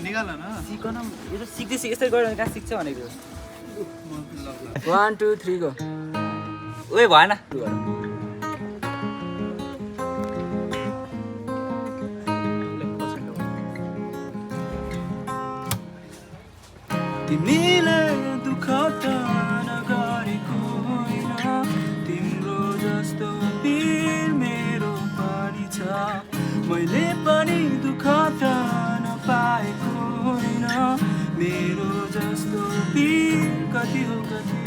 निकाल न सिकन यो त सिक्दैछ यसरी गरेर कहाँ सिक्छ भनेको 1 2 3 गो ओए भएन तिमीले दुःख त नगरेको होइन तिम्रो जस्तो पीर मेरो पनि छ मैले पनि दुःख त नपाएको होइन मेरो जस्तो पीर कति हो कति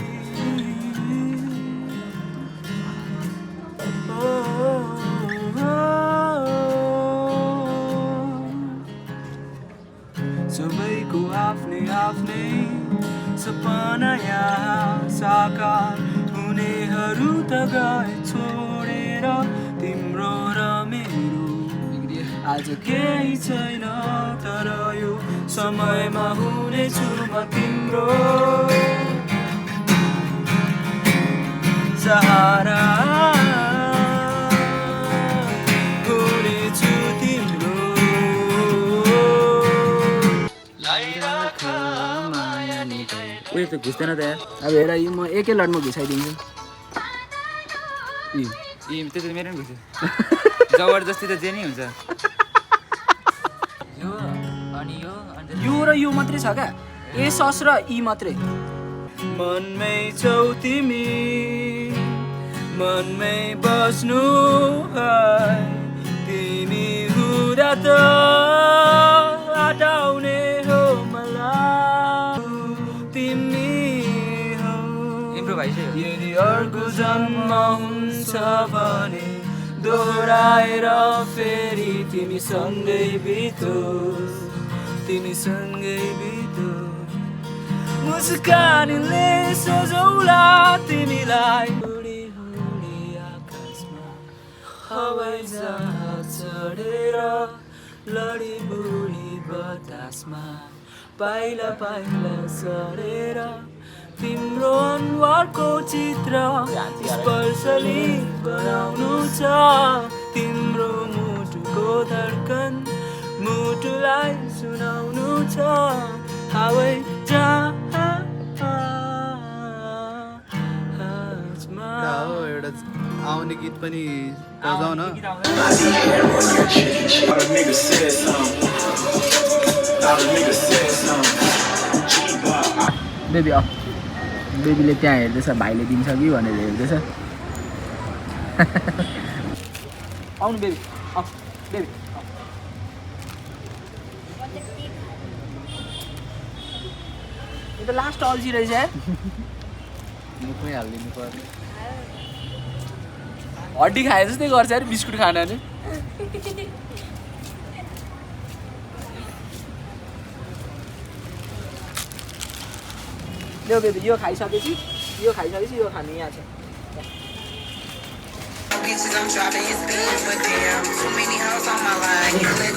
सबैको आफ्नै आफ्नै सपना यहाँ साकार हुनेहरू त गए छोडेर तिम्रो र मेरो आज केही छैन तर यो समयमा हुनेछु म तिम्रो सहारा हुनेछु तिम्रो उयो त घुस्दैन त यार अब हेर यो म एकै लडमा घुसाइदिन्छु त्यो त मेरो पनि घुस्यो जबरजस्ती त जे नै हुन्छ यो अनि यो र यो मात्रै छ क्या ए सस र ई मात्रै मनमै छौ तिमी मनमै बस्नु है तिमी हुँदा त हटाउने हो मलाई तिमी हौ यदि अर्को जन्म हुन्छ भने दोहोऱ्याएर फेरि तिमी सँगै बितोस् तिमी सँगै बितोस् मुस्कानले सजौला तिमीलाई उडी उडी आकाशमा हवाई जहाज चढेर लडी बुढी बतासमा पाइला पाइला सरेर तिम्रो अनुहारको चित्र स्पर्शले बनाउनु छ तिम्रो मुटुको धड्कन मुटुलाई सुनाउनु छ हवाई जहाजमा एउटा आउने गीत पनि बजाउन बेबी बेबीले त्यहाँ हेर्दैछ भाइले दिन्छ कि भनेर हेर्दैछ आउनु बेबी बेबी यो त लास्ट अल्छी रहेछ यार मुखमै हालिदिनु पर्ने हड्डी खाए जस्तै गर्छ यार बिस्कुट खान नि यो बेबी यो खाइसकेपछि यो खाने यहाँ छ Bitches, I'm dropping his beans, but damn, too many hoes on my line.